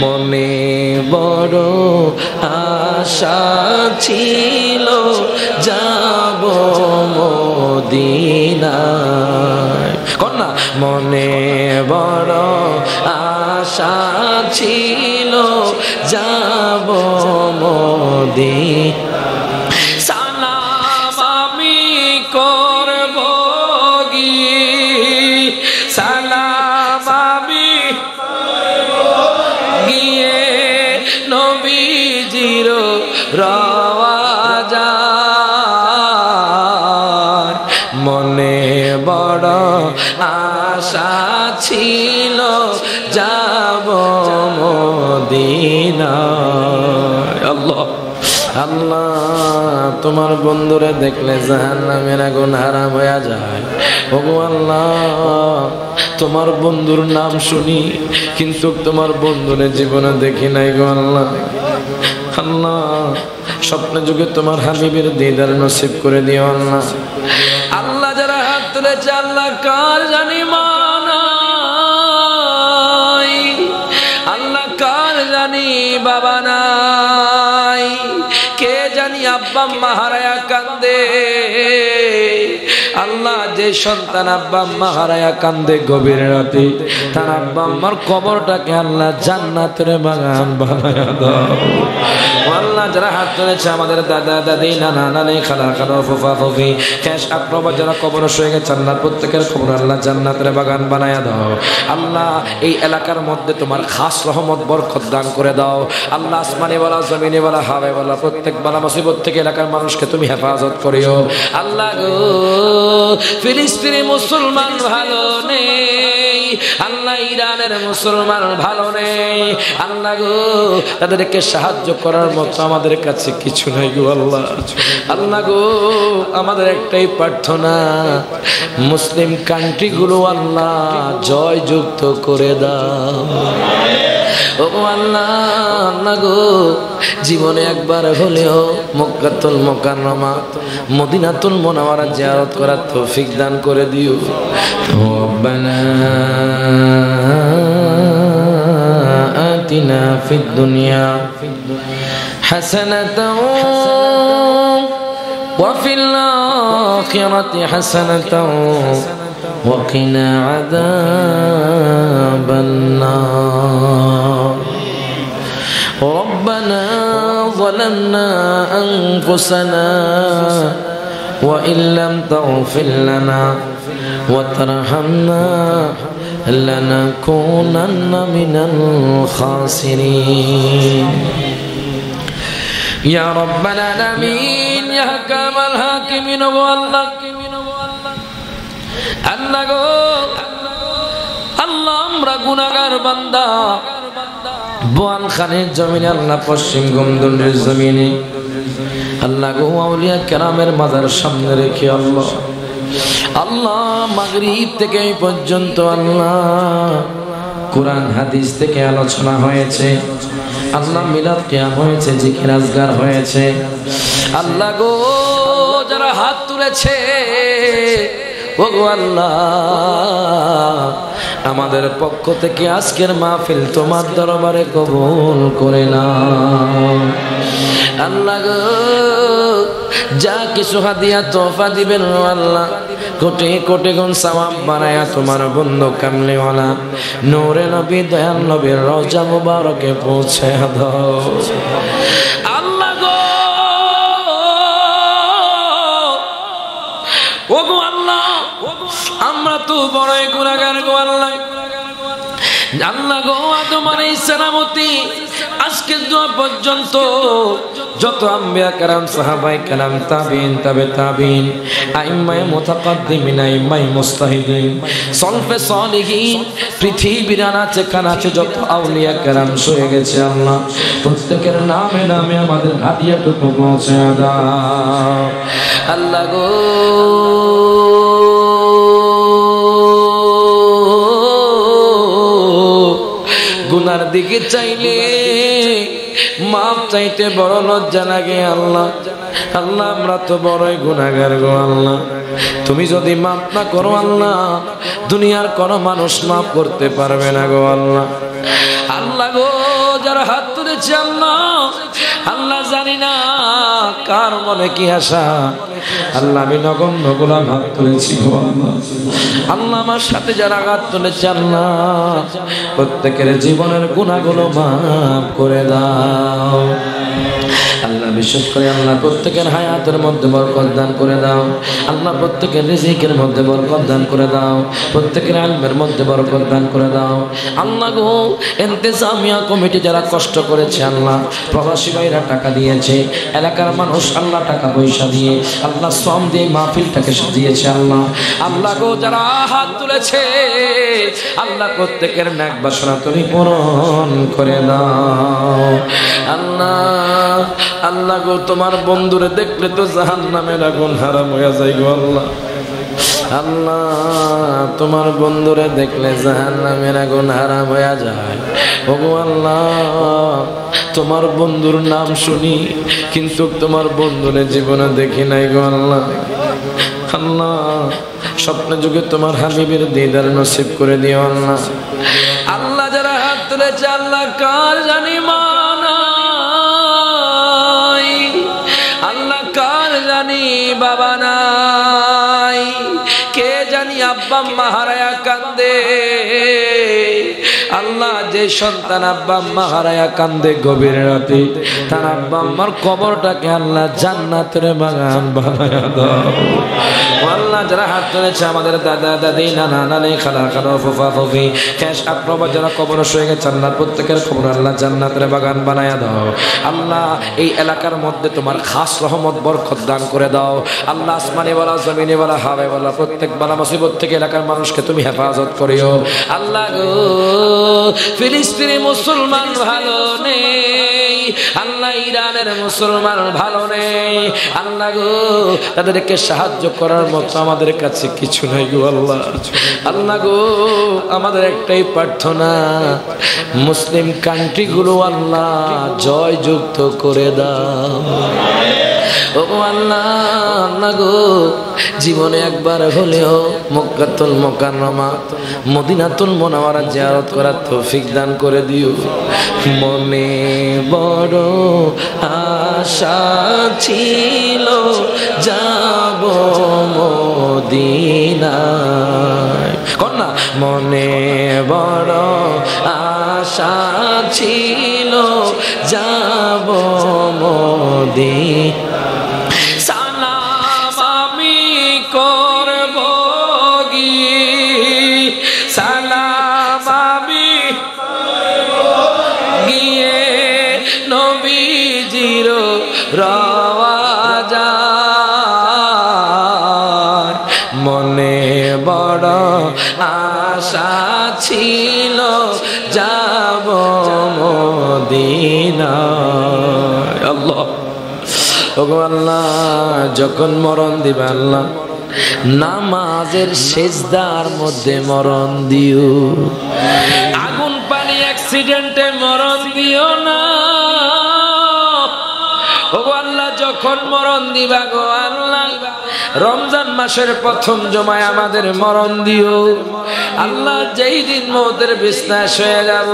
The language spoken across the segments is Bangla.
মনে বড় আশা ছিল যাব মদিনায়। কন্যা মনে বড় আশা ছিল যাব মদিনায়। সালাম আমি করব গিয়ে, সালাম আমি গিয়ে নবীজির রওয়াজায়। মনে বড় আশা ছিল যাব মদিনায়। আল্লাহ আল্লাহ, তোমার বন্ধুরে দেখলে জাহান্নামের আগুন হারাম হয়ে যায়। ওগো আল্লাহ, তোমার বন্ধুর নাম শুনি কিন্তু তোমার বন্ধুরে জীবনে দেখি নাই গো আল্লাহ। আল্লাহ, স্বপ্নে যুগে তোমার হাবিবের দিদার নসিব করে দিও আল্লাহ। আল্লাহ যারা হাত তুলেছে আল্লাহ কার জানি মানাই, আল্লাহ কার জানি বাবা নাই, কে জানি আব্বা আম্মা হারায়া কান্দে। আল্লাহ যে সন্তান আব্বা আম্মা হারায়া কান্দে গভীর রাতে, তার আব্বা আম্মার কবরটাকে আল্লাহ জান্নাতের বাগান বানায়া দাও। আল্লাহ যারা হাত তুলেছে আমাদের দাদা দাদি নানা নানি খালা খালা ফুফা ফুফি শেষ আক্রমণ যারা কবর শুয়ে গেছে আল্লাহ প্রত্যেকের কবর আল্লাহ জান্নাতের বাগান বানায়া দাও। আল্লাহ এই এলাকার মধ্যে তোমার খাস রহমত বরকত দান করে দাও। আল্লাহ আসমানি ওয়ালা জমিনি ওয়ালা হাওয়াই ওয়ালা প্রত্যেক বালা মুসিবত থেকে এলাকার মানুষকে তুমি হেফাজত করিও। আল্লাহ গো, ফিলিস্তিনি মুসলমান ভালো নেই, আল্লাহ ইরানের মুসলমান ভালো নেই। আল্লাহ গো, তাদেরকে সাহায্য করার মতো আমাদের কাছে কিছু নাই গো আল্লাহ। আল্লাহ গো, আমাদের একটাই প্রার্থনা, মুসলিম কান্ট্রি গুলো আল্লাহ জয়যুক্ত করে দাও। ও আল্লাহ, আল্লাহ গো, জীবনে একবার হলেও মক্কাতুল মুকাররমা মদিনাতুল মুনাওয়ারা জিয়ারত করার তৌফিক দান করে দিও। রব্বানা আতিনা ফিদ দুনিয়া হাসানাতাও ওয়া ফিল আখিরাতি হাসানাতাও ওয়া কিনা আযাবান নার। ربنا ظلمنا أنفسنا وإن لم تغفر لنا وترحمنا لنكونن من الخاسرين يا رب العالمين يا حكم الحاكمين والله আল্লাহ আমরা গুনাহগার বান্দা বোয়াল খানের জমিনে আল্লাহ পশ্চিম গমদুনের জমিনে আল্লাহ গো আউলিয়া কেরামের মাজার সামনে রেখে আল্লাহ আল্লাহ মাগরিব থেকে এই পর্যন্ত আল্লাহ কোরআন হাদিস থেকে আলোচনা হয়েছে, আল্লাহ মিলাদ কিয়াম হয়েছে, জিকির আজগার হয়েছে। আল্লাহ গো, যারা হাত তুলেছে ওগো আল্লাহ, আমাদের পক্ষ থেকে আজকের মাহফিল তোমার দরবারে কবুল করে নাও। আল্লাহ গো, যা কিছু হাদিয়া তোহফা দিবেন আল্লাহ কোটি কোটি গুণ সওয়াব বানায়া তোমার বন্ধু কামলিওয়ালা নূরে নবী দয়াল নবীর রওজা মুবারকে পৌঁছে দাও। আল্লাহ গো, ওগো আল্লাহ, আমরা তো বড়ই গুনাহগার গো আল্লাহ। আল্লাহ গো, আদম আলাইহিস সালামতি আজকে দোয়া পর্যন্ত যত আম্বিয়া کرام সাহাবায়ে کرام তাবিঈন তাবে তাবিঈন আইম্মায়ে মুতাকাদ্দিমিন আইম্মায়ে মুস্তাহিদিন সলফে সালিহিন পৃথিবীর আনাচে কানাচে যত আউলিয়া کرام শুয়ে গেছে আল্লাহ প্রত্যেকের নামে নামে আমাদের হাদিয়াটুকু পৌঁছে দাও। আল্লাহ গো, গুনার দিকে চাইলে মাপ চাইতে বড় লজ্জা লাগে আল্লাহ। আল্লাহ আমরা তো বড়ই গুনাহগার গো আল্লাহ, তুমি যদি মাপ না করো আল্লাহ দুনিয়ার কোনো মানুষ মাপ করতে পারবে না গো আল্লাহ। আল্লাহ গো, যারা হাত তুলেছে আল্লাহ, আল্লাহ জানি না কার মনে কি আশা, আল্লাহ আমি নগণ্য গোলাম হাত তুলেছি গো আল্লাহ। আল্লাহ আমার সাথে যারা হাত তুলেছে আল্লাহ, প্রত্যেকের জীবনের গুনাহগুলো মাফ করে দাও আল্লাহ। বিশেষ করে আল্লাহ প্রত্যেকের হায়াতের মধ্যে বরকত দান করে দাও আল্লাহ, প্রত্যেকের রিজিকের মধ্যে বরকত দান করে দাও, প্রত্যেকের ইলমের মধ্যে বরকত দান করে দাও আল্লাহ গো। ইন্তেজামিয়া কমিটি যারা কষ্ট করেছে আল্লাহ, প্রবাসী ভাইরা টাকা দিয়েছে, এলাকার মানুষ আল্লাহ টাকা পয়সা দিয়ে আল্লাহ শ্রম দিয়ে মাহফিলটাকে সাজিয়েছে আল্লাহ। আল্লাহ গো যারা হাত তুলেছে আল্লাহ, প্রত্যেকের নেক বাসনা তুমি পূরণ করে দাও আল্লাহ। আল্লাহ গো তোমার বন্ধুরে দেখলে তো জাহান্নামের আগুন হারাম হয়ে যায় গো আল্লাহ। আল্লাহ তোমার বন্ধুরে দেখলে জাহান্নামের আগুন হারাম হয়ে যায় ওগো আল্লাহ। তোমার বন্ধুর নাম শুনি কিন্তু তোমার বন্ধুরে জীবনে দেখি নাই গো আল্লাহ। আল্লাহ স্বপ্ন যুগে তোমার হাবিবের দিদার নসিব করে দিও আল্লাহ। আল্লাহ যারা হাত তুলেছে আল্লাহ, কার জানি মা নাই আল্লাহ, কার জানি বাবা নাই, কে জানি আব্বা আম্মা হারায়া কান্দে আল্লাহ। যে সন্তান আব্বা আম্মা হারায়া কান্দে গভীর রাতে, তার আব্বা আম্মার কবরটাকে আল্লাহ জান্নাতের বাগান বানায়া দাও আল্লাহ। যারা হাত তুলেছে আমাদের দাদা দাদি নানা নানি খালা খালা ফুফা ফুফি শেষ আক্রমা যারা কবর শুয়ে গেছে আল্লাহ, প্রত্যেকের কবর আল্লাহ জান্নাতের বাগান বানায়া দাও আল্লাহ। এই এলাকার মধ্যে তোমার খাস রহমত বরকত দান করে দাও আল্লাহ। আসমানি ওয়ালা জমিনি ওয়ালা হাওয়া ওয়ালা প্রত্যেক বালা মুসিবত থেকে এলাকার মানুষকে তুমি হেফাজত করিও আল্লাহ গো। ফিলিস্তিনি মুসলমান ভালো নেই আল্লাহ, ইরানের মুসলমান ভালো নেই আল্লাহ গো। তাদেরকে সাহায্য করার মতো আমাদের কাছে কিছু নাই গো আল্লাহ। আল্লাহ গো আমাদের একটাই প্রার্থনা, মুসলিম কান্ট্রিগুলো আল্লাহ জয়যুক্ত করে দাও ও আল্লাহ। আল্লাহ গো জীবনে একবার হলেও মক্কাতুল মুকাররমা মদিনাতুল মুনাওয়ারা জিয়ারত করার তৌফিক দান করে দিও। মনে বড় আশা ছিল যাব মদিনায়, কন্যা মনে বড় আশা ছিল যাব মদিনায়। সালাম আমি করব গিয়ে, সালাম আমি গিয়ে নবীজির রওয়াজায়। মনে বড় আশা ছিল যাব মদিনায় আল্লাহ। ওগো আল্লাহ যখন মরণ দিবে আল্লাহ, নামাজের সেজদার মধ্যে মরণ দিও, আগুন পানি অ্যাক্সিডেন্টে মরণ দিও না ওগো আল্লাহ। যখন মরণ দিবা গো আল্লাহ, রমজান মাসের প্রথম জমায় আমাদের মরণ দিও আল্লাহ। যেই দিন মওতের বিছনায় শুয়ে যাব,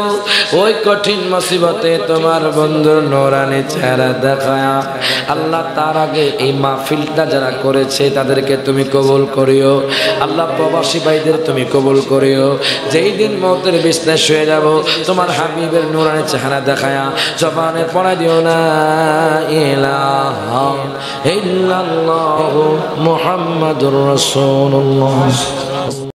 ওই কঠিন মুসিবতে তোমার বন্ধুর নূরানি চেহারা দেখায়া আল্লাহ, তার আগে এই মাহফিলটা যারা করেছে তাদেরকে তুমি কবুল করিও আল্লাহ। প্রবাসী ভাইদের তুমি কবুল করিও। যেই দিন মওতের বিছনায় শুয়ে যাব, তোমার হাবিবের নূরানি চেহারা দেখায়া জবানে পড়া দিও না ইলাহা ইল্লাল্লাহু মুহাম্মাদুর রাসূলুল্লাহ।